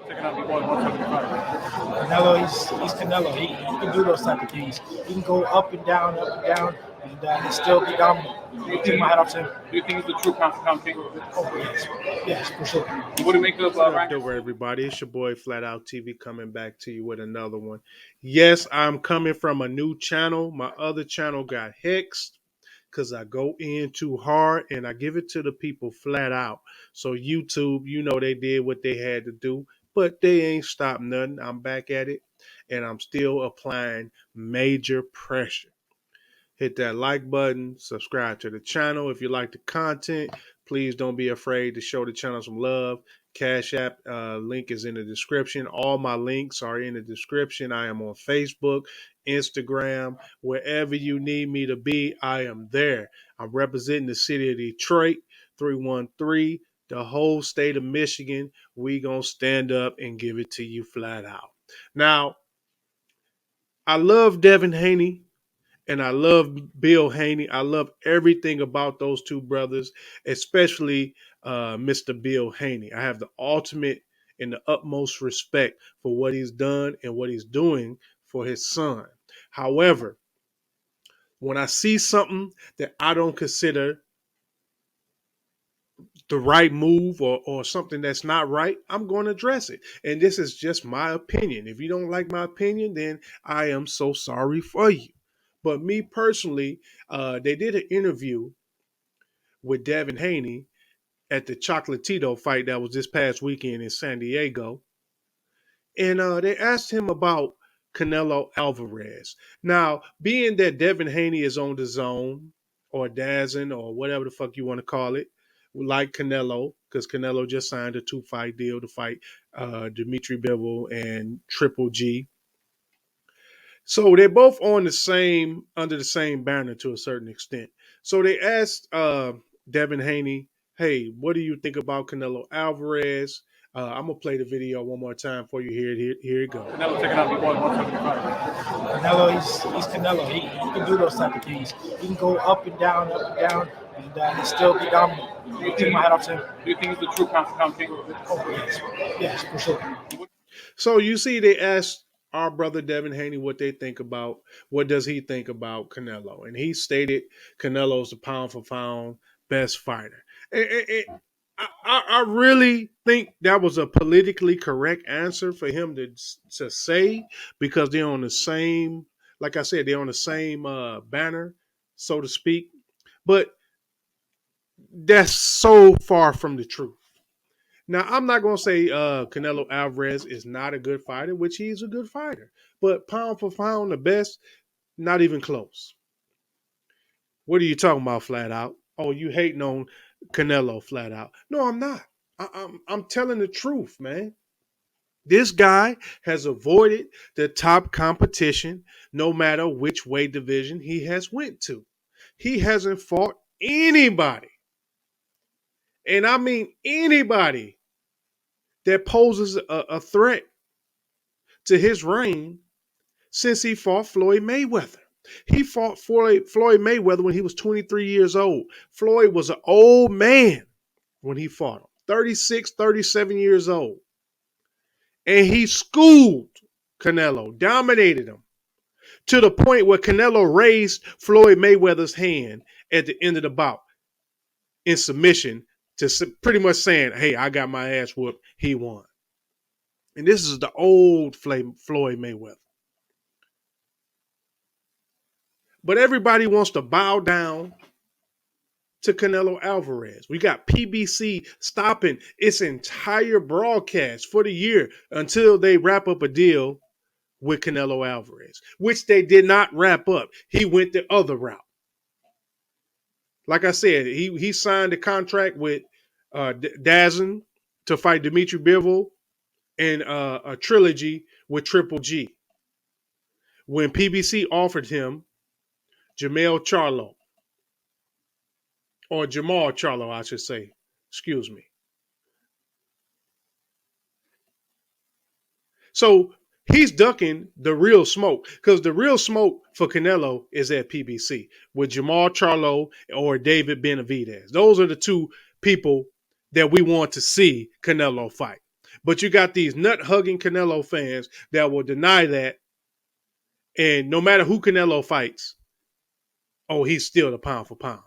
Checking out before 175. Canelo, he's Canelo. He can do those type of things. He can go up and down, and he still be dominant. Take my hat off to him. Do you think he's the true pound for pound king? Oh yes, for sure. What do you make of What up, Ryan? though, everybody? It's your boy Flat Out TV coming back to you with another one. Yes, I'm coming from a new channel. My other channel got hexed because I go in too hard and I give it to the people flat out. So YouTube, they did what they had to do, but they ain't stopped nothing. I'm back at it and I'm still applying major pressure. Hit that like button, subscribe to the channel. If you like the content, please don't be afraid to show the channel some love. Cash App link is in the description. All my links are in the description. I am on Facebook, Instagram, wherever you need me to be, I am there. I'm representing the city of Detroit, 313, the whole state of Michigan. We gonna stand up and give it to you flat out. Now, I love Devin Haney. And I love Bill Haney. I love everything about those two brothers, especially Mr. Bill Haney. I have the ultimate and the utmost respect for what he's done and what he's doing for his son. However, when I see something that I don't consider the right move or something that's not right, I'm going to address it. And this is just my opinion. If you don't like my opinion, then I am so sorry for you. But me personally, they did an interview with Devin Haney at the Chocolatito fight that was this past weekend in San Diego. And they asked him about Canelo Alvarez. Now, being that Devin Haney is on the zone or DAZN or whatever the fuck you want to call it, like Canelo, because Canelo just signed a 2-fight deal to fight Dimitri Bivol and Triple G. So they're both on under the same banner to a certain extent. So they asked Devin Haney, "Hey, what do you think about Canelo Alvarez?" I'm gonna play the video one more time for you. Here it goes. Canelo checking out before 175. Canelo, he's Canelo. He can do those type of things. He can go up and down, and he still be dominant. Take my hat off to him. Do you think he's the true pound for pound king? Oh yes, for sure. So you see, they asked our brother Devin Haney what does he think about Canelo, and he stated Canelo's the pound for pound best fighter. I really think that was a politically correct answer for him to say, because they're on the same, like I said, they're on the same banner, so to speak. But that's so far from the truth. Now, I'm not going to say Canelo Alvarez is not a good fighter, which he's a good fighter. But pound for pound, the best, not even close. What are you talking about, flat out? Oh, you hating on Canelo, flat out. No, I'm not. I'm telling the truth, man. This guy has avoided the top competition no matter which weight division he has went to. He hasn't fought anybody. And I mean anybody that poses a threat to his reign since he fought Floyd Mayweather. He fought Floyd Mayweather when he was 23 years old. Floyd was an old man when he fought him, 36, 37 years old. And he schooled Canelo, dominated him, to the point where Canelo raised Floyd Mayweather's hand at the end of the bout in submission, to pretty much saying, "Hey, I got my ass whooped. He won." And this is the old Floyd Mayweather. But everybody wants to bow down to Canelo Alvarez. We got PBC stopping its entire broadcast for the year until they wrap up a deal with Canelo Alvarez, which they did not wrap up. He went the other route. Like I said, he signed a contract with DAZN to fight Dimitri Bivol and a trilogy with Triple G. When PBC offered him Jamal Charlo, I should say. Excuse me. So he's ducking the real smoke, because the real smoke for Canelo is at PBC with Jamal Charlo or David Benavidez. Those are the two people that we want to see Canelo fight. But you got these nut hugging Canelo fans that will deny that. And no matter who Canelo fights, oh, he's still the pound for pound.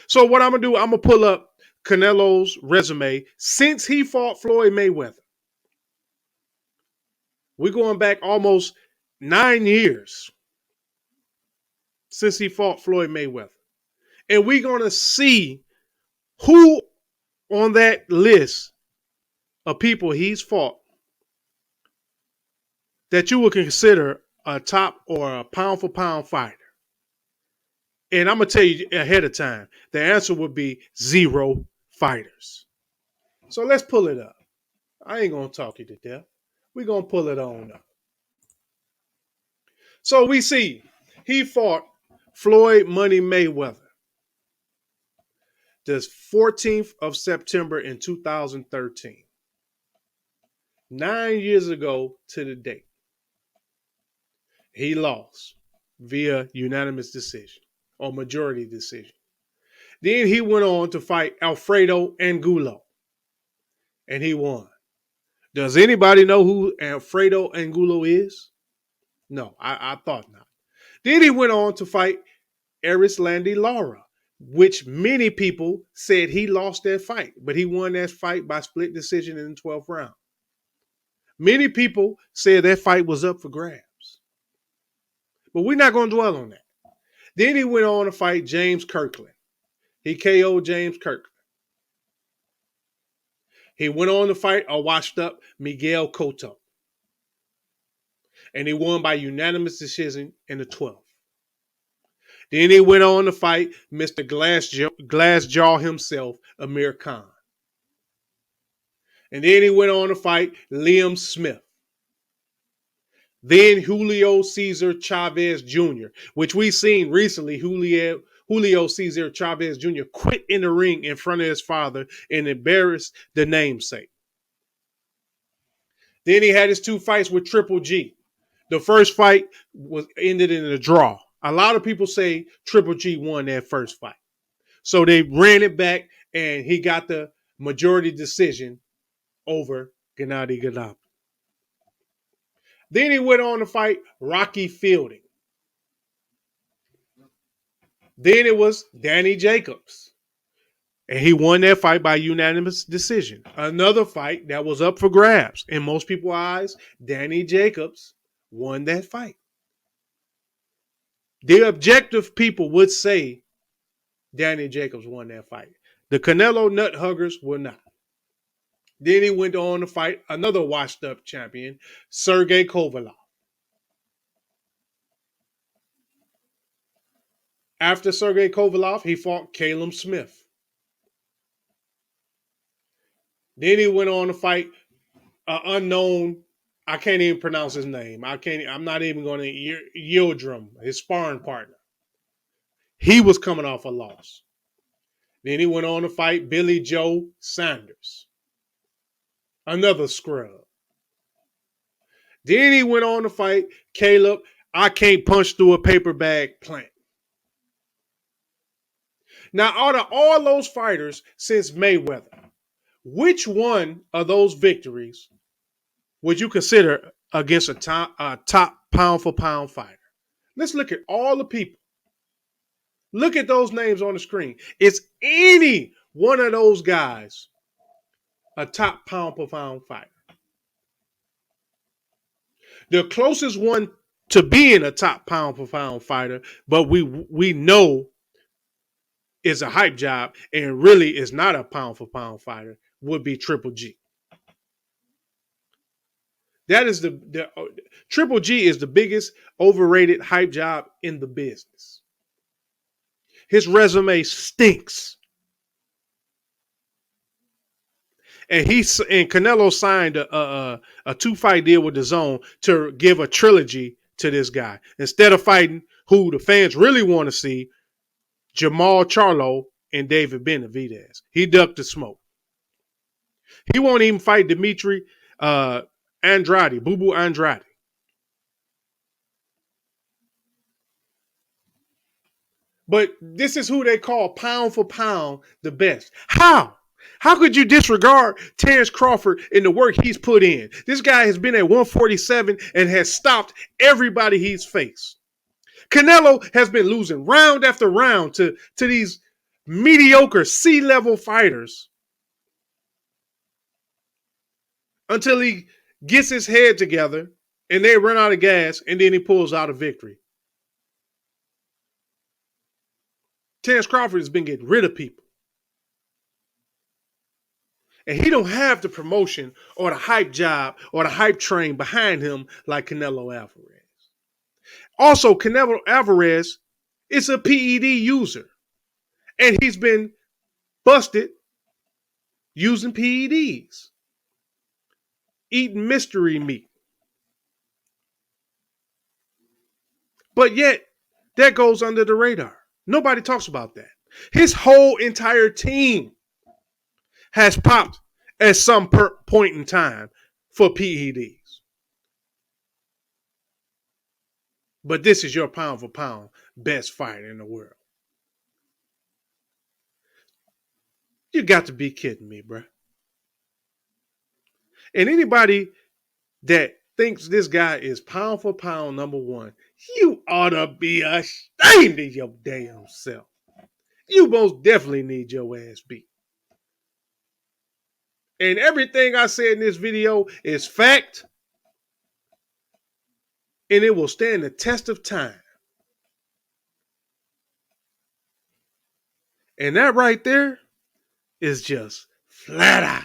So what I'm gonna do, I'm gonna pull up Canelo's resume since he fought Floyd Mayweather. We're going back almost 9 years since he fought Floyd Mayweather. And we're gonna see who on that list of people he's fought that you would consider a top or a pound for pound fighter. And I'm going to tell you ahead of time, the answer would be 0 fighters. So let's pull it up. I ain't going to talk you to death. We're going to pull it on up. So we see he fought Floyd Money Mayweather the 14th of September in 2013. 9 years ago to the date. He lost via unanimous decision or majority decision. Then he went on to fight Alfredo Angulo, and he won. Does anybody know who Alfredo Angulo is? No, I thought not. Then he went on to fight Erislandy Lara, which many people said he lost that fight, but he won that fight by split decision in the 12th round. Many people said that fight was up for grabs, but we're not going to dwell on that. Then he went on to fight James Kirkland. He KO'd James Kirkland. He went on to fight a washed up Miguel Cotto. And he won by unanimous decision in the 12th. Then he went on to fight Mr. Glassjaw himself, Amir Khan. And then he went on to fight Liam Smith. Then Julio Cesar Chavez Jr., which we've seen recently. Julio Cesar Chavez Jr. quit in the ring in front of his father and embarrassed the namesake. Then he had his 2 fights with Triple G. The first fight was ended in a draw. A lot of people say Triple G won that first fight. So they ran it back and he got the majority decision over Gennady Golovkin. Then he went on to fight Rocky Fielding. Then it was Danny Jacobs. And he won that fight by unanimous decision. Another fight that was up for grabs. In most people's eyes, Danny Jacobs won that fight. The objective people would say Danny Jacobs won that fight. The Canelo nut huggers will not. Then he went on to fight another washed up champion, Sergey Kovalev. After Sergey Kovalev, he fought Caleb Smith. Then he went on to fight an unknown, I can't even pronounce his name. I'm not even going to Yildirim, his sparring partner. He was coming off a loss. Then he went on to fight Billy Joe Sanders, another scrub. Then he went on to fight Caleb, I can't punch through a paper bag plant. Now, out of all those fighters since Mayweather, which one of those victories would you consider against a top pound for pound fighter? Let's look at all the people. Look at those names on the screen. Is any one of those guys a top pound per pound fighter? The closest one to being a top pound per pound fighter, but we know is a hype job and really is not a pound for pound fighter, would be Triple G. That is the Triple G is the biggest overrated hype job in the business. His resume stinks. And Canelo signed a 2-fight deal with DAZN to give a trilogy to this guy. Instead of fighting who the fans really want to see, Jamal Charlo and David Benavidez. He ducked the smoke. He won't even fight Dimitri Andrade, Boo Boo Andrade. But this is who they call pound for pound the best. How? How could you disregard Terrence Crawford and the work he's put in? This guy has been at 147 and has stopped everybody he's faced. Canelo has been losing round after round to these mediocre C-level fighters until he gets his head together and they run out of gas and then he pulls out a victory. Terrence Crawford has been getting rid of people. And he don't have the promotion or the hype job or the hype train behind him like Canelo Alvarez. Also, Canelo Alvarez is a PED user. And he's been busted using PEDs. Eating mystery meat. But yet, that goes under the radar. Nobody talks about that. His whole entire team has popped at some point in time for PEDs. But this is your pound for pound best fighter in the world. You got to be kidding me, bro. And anybody that thinks this guy is pound for pound number one, you ought to be ashamed of your damn self. You most definitely need your ass beat. And everything I said in this video is fact. And it will stand the test of time. And that right there is just flat out.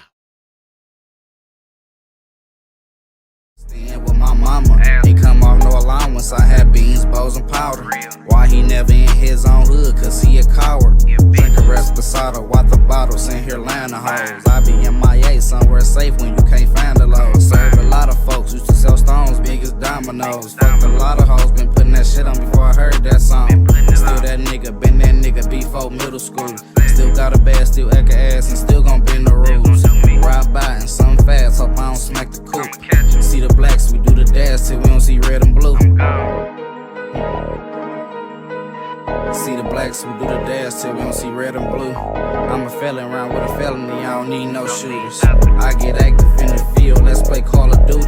Staying with my mama, ain't come off no allowance. I had beans, bows, and powder. Why he never in his own hood? Cause he a coward. Drink a Reposado, watch the bottles in here laying the hoes. I be in my A somewhere safe when you can't find the low. Served a lot of folks, used to sell stones, big as dominoes. Fucked a lot of hoes, been putting that shit on before I heard that song. Still that nigga, been that nigga before middle school. Still got a bad, still echo ass, and still gon' bend the rules. Ride by and something fast, hope I don't smack the coupe. See the blacks, we do the dash till we don't see red and blue. See the blacks, we do the dash till we don't see red and blue. I'm a felon around with a felony, I don't need no shooters. I get active in the field, let's play Call of Duty.